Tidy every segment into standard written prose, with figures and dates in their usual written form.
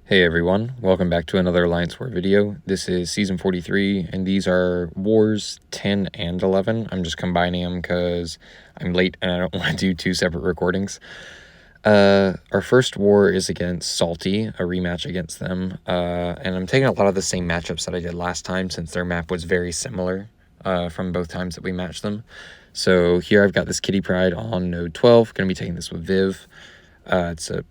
Hey everyone, welcome back to another Alliance War video. This is Season 43, and these are Wars 10 and 11. I'm just combining them because I'm late and I don't want to do two separate recordings. Our first war is against Salty, a rematch against them, and I'm taking a lot of the same matchups that I did last time since their map was very similar from both times that we matched them. So here I've got this Kitty Pryde on node 12, going to be taking this with Viv. It's a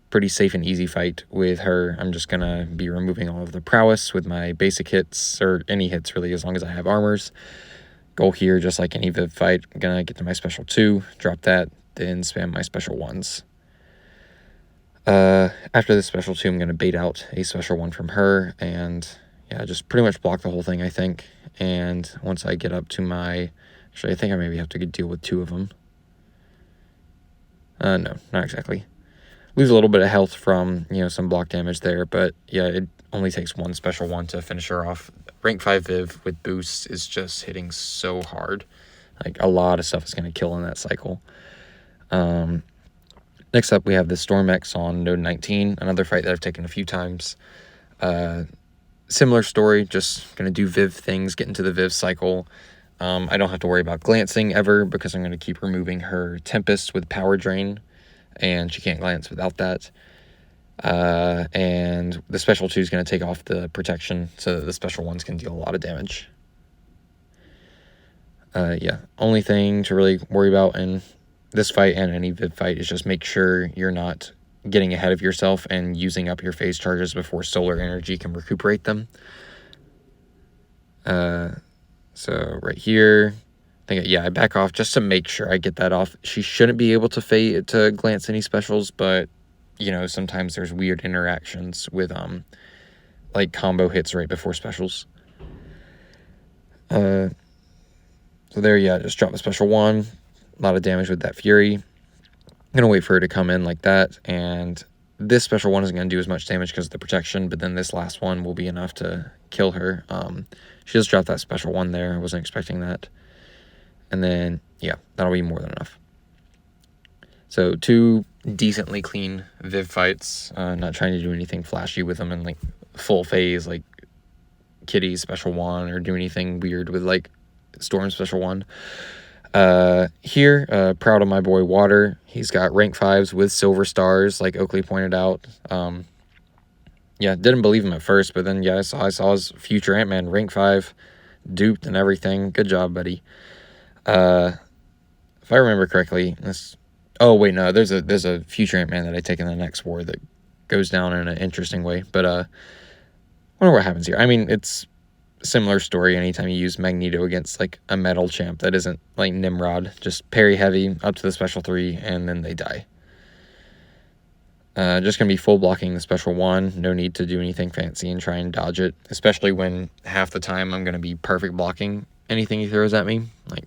pretty safe and easy fight with her. I'm just gonna be removing all of the prowess with my basic hits, or any hits really, as long as I have armors. Goal here, just like any Viv fight, I'm gonna get to my special 2, drop that, then spam my special 1s. After this special 2, I'm gonna bait out a special 1 from her, and yeah, just pretty much block the whole thing, I think. And once I get up to my, actually I think I maybe have to deal with 2 of them. No, not exactly. Lose a little bit of health from, some block damage there, but yeah, it only takes 1 special 1 to finish her off. Rank 5 Viv with boosts is just hitting so hard. Like, a lot of stuff is going to kill in that cycle. Next up, we have the Storm X on node 19, another fight that I've taken a few times. Similar story, just going to do Viv things, get into the Viv cycle. I don't have to worry about glancing ever because I'm going to keep removing her Tempest with Power Drain, and she can't glance without that. And the special 2 is going to take off the protection so that the special 1s can deal a lot of damage. Yeah, only thing to really worry about in this fight and any Viv fight is just make sure you're not getting ahead of yourself and using up your phase charges before solar energy can recuperate them. So right here, I back off just to make sure I get that off. She shouldn't be able to glance any specials, but sometimes there's weird interactions with like combo hits right before specials. So there, just drop a special 1. A lot of damage with that Fury. I'm gonna wait for her to come in like that, and this special 1 isn't gonna do as much damage because of the protection, but then this last one will be enough to kill her. She just dropped that special 1 there. I wasn't expecting that. And then, yeah, that'll be more than enough. So 2 decently clean Viv fights. Not trying to do anything flashy with them in like full phase, like Kitty's special 1, or do anything weird with like Storm special 1. Here, proud of my boy Water. He's got rank 5s with silver stars, like Oakley pointed out. Yeah, didn't believe him at first, but then I saw his future Ant-Man rank 5, duped and everything. Good job, buddy. If I remember correctly, oh wait, no, there's a future Ant-Man that I take in the next war that goes down in an interesting way. But wonder what happens here. I mean, it's a similar story anytime you use Magneto against like a metal champ that isn't like Nimrod. Just parry heavy up to the special 3, and then they die. Just gonna be full blocking the special 1. No need to do anything fancy and try and dodge it, especially when half the time I'm gonna be perfect blocking anything he throws at me. Like,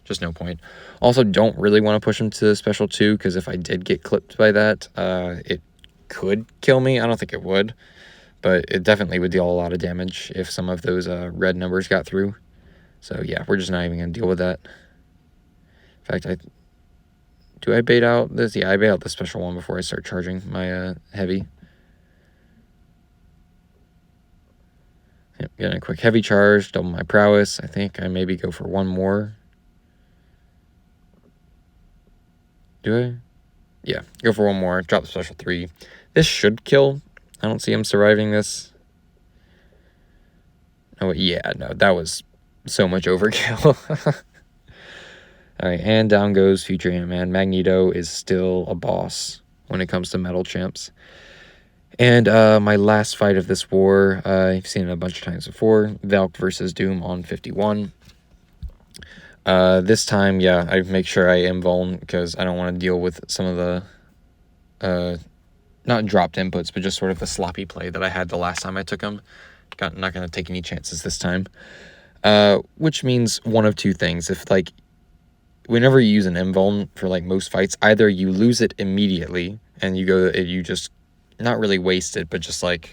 just no point. Also, don't really want to push him to the special 2, because if I did get clipped by that, it could kill me. I don't think it would, but it definitely would deal a lot of damage if some of those red numbers got through. So yeah, we're just not even going to deal with that. In fact, do I bait out this? Yeah, I bait out the special 1 before I start charging my heavy. Yep, getting a quick heavy charge, double my prowess. I think I maybe go for 1 more. Do I? Yeah, go for 1 more, drop the special 3. This should kill. I don't see him surviving this. Oh, yeah, no, that was so much overkill. Alright, and down goes future Ant-Man. Magneto is still a boss when it comes to metal champs. And my last fight of this war, I've seen it a bunch of times before. Valk versus Doom on 51. This time, I make sure I invuln because I don't want to deal with some of the, not dropped inputs, but just sort of the sloppy play that I had the last time I took him. Not going to take any chances this time. Which means one of 2 things. If, like, whenever you use an invuln for, like, most fights, either you lose it immediately and you just, not really waste it, but just, like,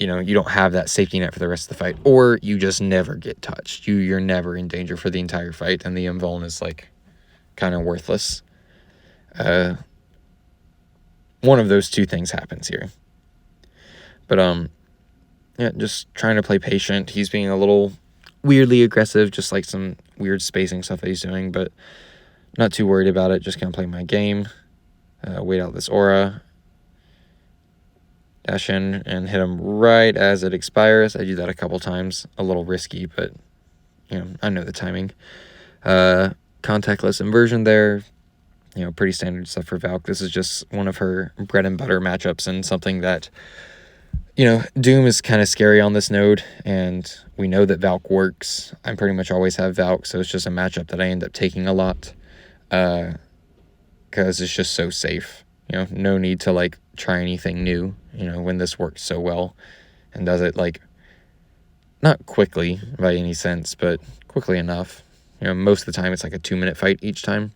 you don't have that safety net for the rest of the fight, or you just never get touched. You're never in danger for the entire fight, and the invuln is, like, kind of worthless. One of those 2 things happens here. But, yeah, just trying to play patient. He's being a little weirdly aggressive, just like some weird spacing stuff that he's doing, but not too worried about it. Just gonna play my game, wait out this aura, dash in and hit him right as it expires. I do that a couple times, a little risky, but you know, I know the timing. Contactless inversion there, you know, pretty standard stuff for Valk. This is just one of her bread and butter matchups, and something that, you know, Doom is kind of scary on this node, and we know that Valk works. I pretty much always have Valk, so it's just a matchup that I end up taking a lot, because it's just so safe. You know, no need to, like, try anything new, you know, when this works so well, and does it, like, not quickly by any sense, but quickly enough. You know, most of the time it's like a 2-minute fight each time,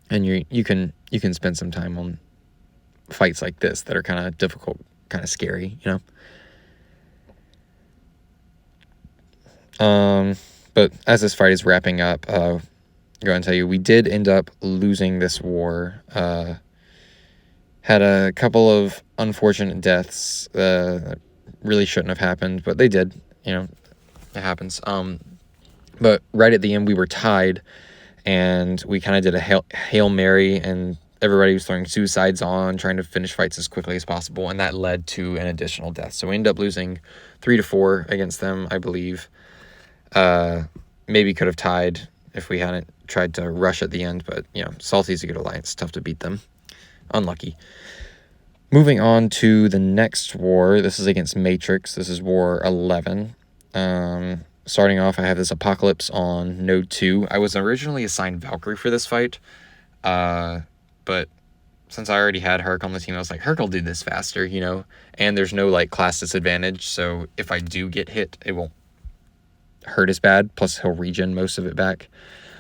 and you can spend some time on fights like this that are kind of difficult, kind of scary, you know. But as this fight is wrapping up, go and tell you, we did end up losing this war. Had a couple of unfortunate deaths that really shouldn't have happened, but they did. You know, it happens. But right at the end, we were tied, and we kind of did a Hail Mary, and everybody was throwing suicides on, trying to finish fights as quickly as possible, and that led to an additional death. So we ended up losing 3-4 against them, I believe. Maybe could have tied if we hadn't tried to rush at the end, but, you know, Salty's a good alliance. Tough to beat them. Unlucky. Moving on to the next war. This is against Matrix. This is War 11. Starting off, I have this Apocalypse on Node 2. I was originally assigned Valkyrie for this fight, but since I already had Herc on the team, I was like, Herc will do this faster, you know? And there's no, like, class disadvantage, so if I do get hit, it won't hurt as bad, plus he'll regen most of it back.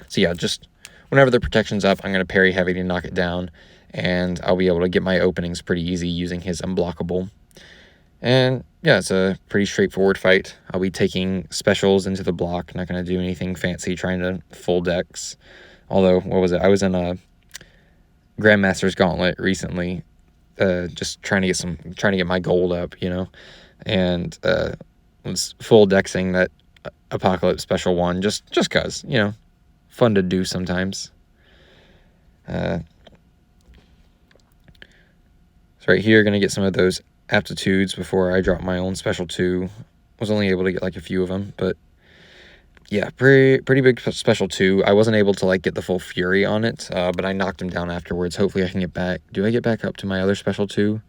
So yeah, just whenever the protection's up, I'm going to parry heavy to knock it down, and I'll be able to get my openings pretty easy using his unblockable. And yeah, it's a pretty straightforward fight. I'll be taking specials into the block, not going to do anything fancy, trying to full decks. Although, what was it? I was in a Grandmaster's Gauntlet recently, just trying to get my gold up, you know, and was full dexing that Apocalypse Special 1, just cause, you know, fun to do sometimes. So right here, gonna get some of those aptitudes before I drop my own Special 2. Was only able to get like a few of them, but yeah, pretty big Special 2. I wasn't able to like get the full Fury on it, but I knocked him down afterwards. Hopefully I can get back. Do I get back up to my other Special 2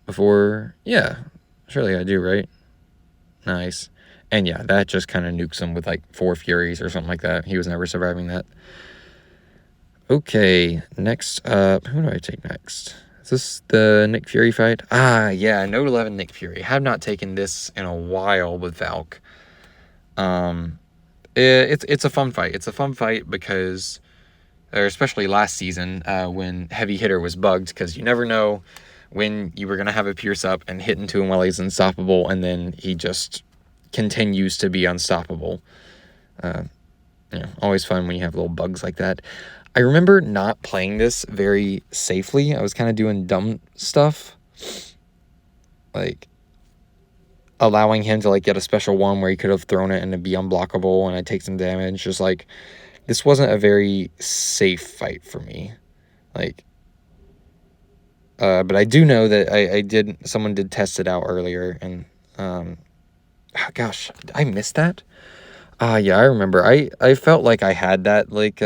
before? Yeah, surely I do, right? Nice. And yeah, that just kind of nukes him with like 4 Furies or something like that. He was never surviving that. Okay, next up, who do I take next? Is this the Nick Fury fight? Ah, yeah, Node 11 Nick Fury. Have not taken this in a while with Valk. It's a fun fight. It's a fun fight because, or especially last season, when Heavy Hitter was bugged, because you never know when you were going to have a Pierce up and hit into him while he's unstoppable, and then he just continues to be unstoppable. You know, always fun when you have little bugs like that. I remember not playing this very safely. I was kind of doing dumb stuff, like allowing him to like get a special 1 where he could have thrown it and it'd be unblockable and I'd take some damage. Just like, this wasn't a very safe fight for me. Like, but I do know that someone did test it out earlier, and oh gosh, I missed that. Yeah, I remember. I felt like I had that like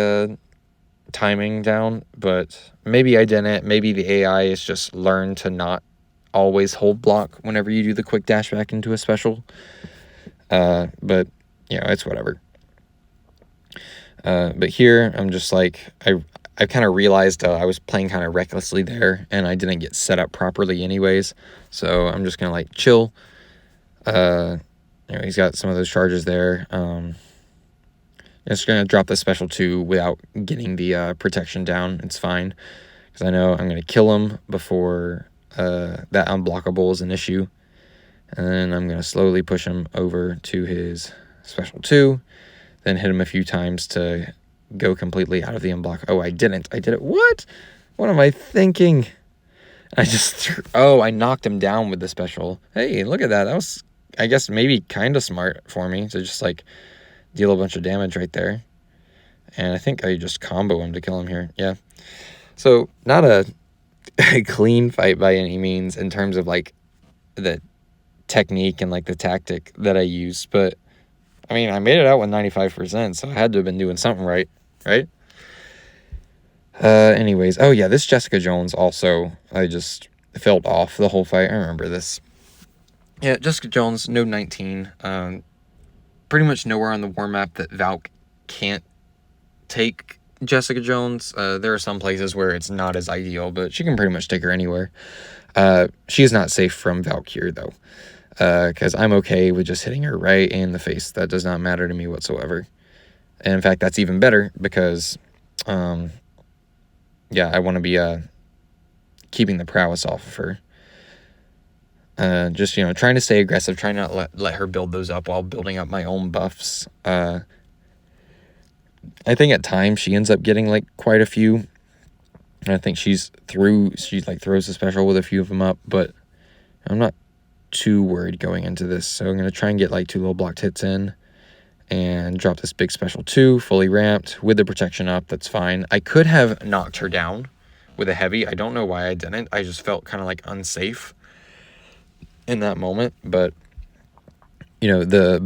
timing down, but maybe I didn't. Maybe the AI is just learned to not always hold block whenever you do the quick dash back into a special. But you know, it's whatever. But here I'm just like, I kind of realized I was playing kind of recklessly there, and I didn't get set up properly anyways. So I'm just gonna like chill. You know, he's got some of those charges there. Just going to drop the Special 2 without getting the protection down. It's fine, because I know I'm going to kill him before that unblockable is an issue. And then I'm going to slowly push him over to his Special 2, then hit him a few times to go completely out of the unblock. Oh, I didn't. I did it. What? What am I thinking? I knocked him down with the special. Hey, look at that. That was, I guess, maybe kind of smart for me to just, like, deal a bunch of damage right there. And I think I just combo him to kill him here. Yeah. So, not a clean fight by any means in terms of, like, the technique and, like, the tactic that I used. But, I mean, I made it out with 95%, so I had to have been doing something right? Anyways. Oh, yeah, this Jessica Jones also, I just felt off the whole fight. I remember this. Yeah, Jessica Jones, node 19. Pretty much nowhere on the war map that Valk can't take Jessica Jones. There are some places where it's not as ideal, but she can pretty much take her anywhere. She is not safe from Valkyrie, though, because I'm okay with just hitting her right in the face. That does not matter to me whatsoever. And in fact, that's even better because, yeah, I want to be keeping the prowess off of her. Just, trying to stay aggressive, trying not to let her build those up while building up my own buffs. I think at times she ends up getting, like, quite a few. And I think she throws a special with a few of them up, but I'm not too worried going into this. So I'm going to try and get, like, 2 little blocked hits in and drop this big special 2, fully ramped, with the protection up. That's fine. I could have knocked her down with a heavy. I don't know why I didn't. I just felt kind of, like, unsafe in that moment, but the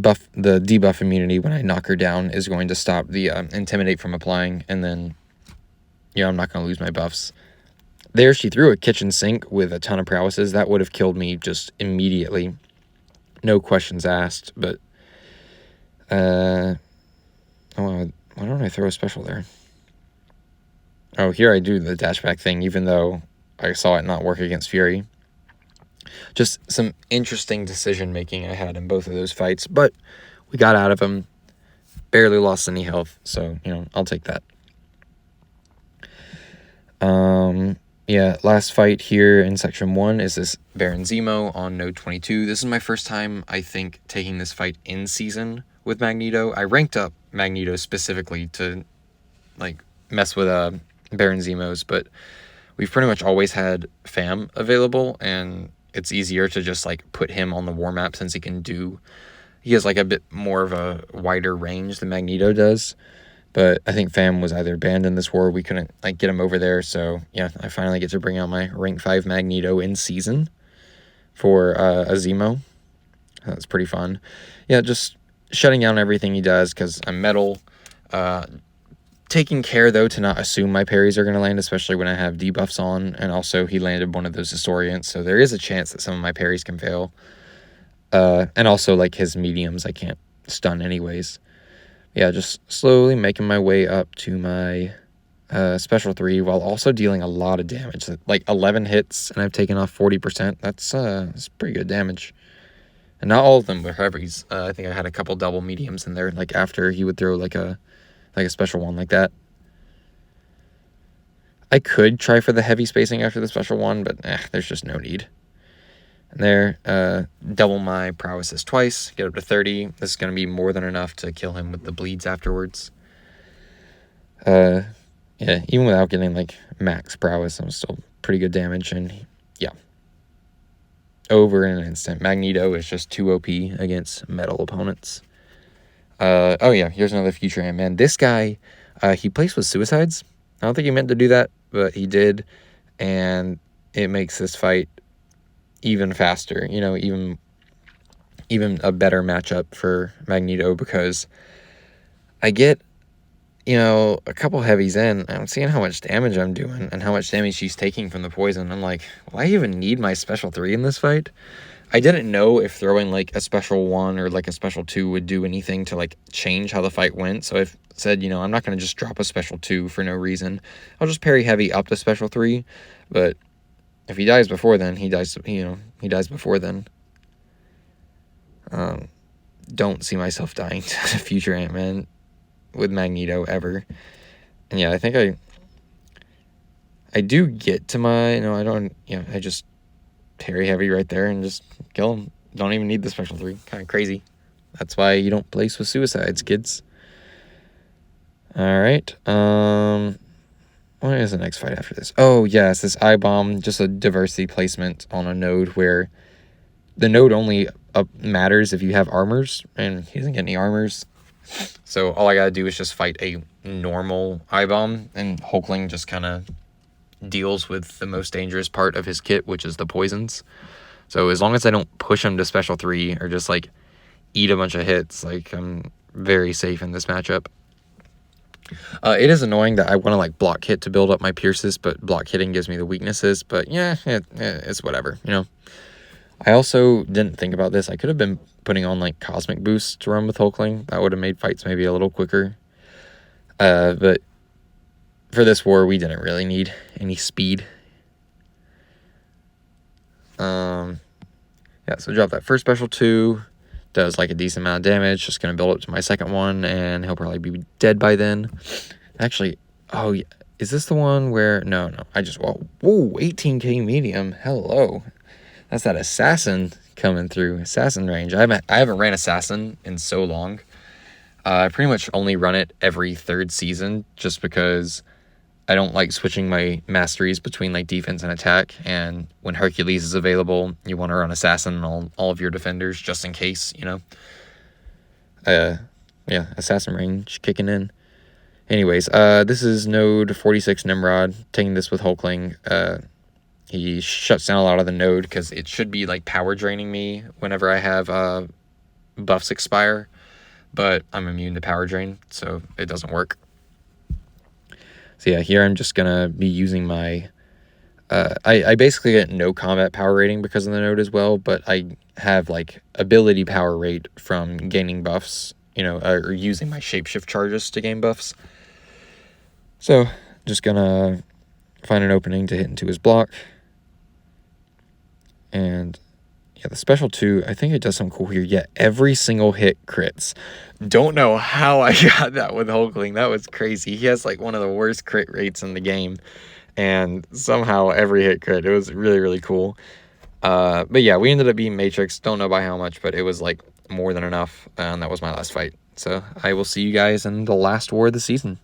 debuff immunity when I knock her down is going to stop the intimidate from applying, and then I'm not going to lose my buffs. There, she threw a kitchen sink with a ton of prowesses. That would have killed me just immediately, no questions asked. But why don't I throw a special there? Oh, here I do the dashback thing, even though I saw it not work against Fury. Just some interesting decision-making I had in both of those fights, but we got out of them. Barely lost any health, so, I'll take that. Yeah, last fight here in Section 1 is this Baron Zemo on node 22. This is my first time, I think, taking this fight in season with Magneto. I ranked up Magneto specifically to, like, mess with Baron Zemos, but we've pretty much always had Fam available, and it's easier to just, like, put him on the war map since he has, like, a bit more of a wider range than Magneto does. But I think Fam was either banned in this war, we couldn't, like, get him over there, so yeah, I finally get to bring out my rank 5 Magneto in season for a Zemo. That's pretty fun. Yeah, just shutting down everything he does because I'm metal. Taking care, though, to not assume my parries are going to land, especially when I have debuffs on, and also he landed one of those Historians, so there is a chance that some of my parries can fail. And also, like, his mediums I can't stun anyways. Yeah, just slowly making my way up to my special 3 while also dealing a lot of damage. Like 11 hits, and I've taken off 40%. That's pretty good damage. And not all of them were heavies. I think I had a couple double mediums in there, like after he would throw like a special one like that. I could try for the heavy spacing after the special one, but there's just no need. And there, double my prowesses twice, get up to 30. This is going to be more than enough to kill him with the bleeds afterwards. Yeah, even without getting, like, max prowess, I'm still pretty good damage, and yeah. Over in an instant. Magneto is just too OP against metal opponents. Oh yeah, here's another future Ant-Man. This guy, he plays with suicides. I don't think he meant to do that, but he did, and it makes this fight even faster, even a better matchup for Magneto, because I get, a couple heavies in, I'm seeing how much damage I'm doing and how much damage she's taking from the poison. I'm like, will I even need my special 3 in this fight? I didn't know if throwing, like, a special 1 or, like, a special 2 would do anything to, like, change how the fight went. So I said, I'm not going to just drop a special 2 for no reason. I'll just parry heavy up to special 3, but if he dies before then, he dies before then. Don't see myself dying to future Ant-Man with Magneto ever. And yeah, I think I do get to my, I don't, I just parry heavy right there and just kill him. Don't even need the special 3. Kind of crazy. That's why you don't place with suicides, kids. Alright, what is the next fight after this? Oh, yeah, it's this I-bomb, just a diversity placement on a node where the node only matters if you have armors, and he doesn't get any armors. So all I gotta do is just fight a normal I-bomb, and Hulkling just kind of deals with the most dangerous part of his kit, which is the poisons. So as long as I don't push him to special 3 or just like eat a bunch of hits, like I'm very safe in this matchup. It is annoying that I want to like block hit to build up my pierces, but block hitting gives me the weaknesses. But yeah, it's whatever, you know. I also didn't think about this. I could have been putting on like cosmic boosts to run with Hulkling. That would have made fights maybe a little quicker. But for this war, we didn't really need any speed. Yeah, so drop that first special 2. Does like a decent amount of damage. Just going to build up to my second one, and he'll probably be dead by then. Actually, oh, yeah. Is this the one where... No, I just... Whoa, 18k medium. Hello. That's that assassin coming through. Assassin range. I haven't ran assassin in so long. I pretty much only run it every 3rd season, just because I don't like switching my masteries between like defense and attack, and when Hercules is available, you want to run assassin on all of your defenders just in case, you know. Yeah, assassin range kicking in. Anyways, this is node 46 Nimrod, taking this with Hulkling. He shuts down a lot of the node because it should be like power draining me whenever I have buffs expire, but I'm immune to power drain, so it doesn't work. So yeah, here I'm just going to be using my... I basically get no combat power rating because of the node as well, but I have like ability power rate from gaining buffs, you know, or using my shapeshift charges to gain buffs. So just going to find an opening to hit into his block. And yeah, the special 2, I think it does something cool here. Yeah, every single hit crits. Don't know how I got that with Hulkling. That was crazy. He has like one of the worst crit rates in the game, and somehow every hit crit. It was really, really cool. But yeah, we ended up being Matrix. Don't know by how much, but it was like more than enough, and that was my last fight. So I will see you guys in the last war of the season.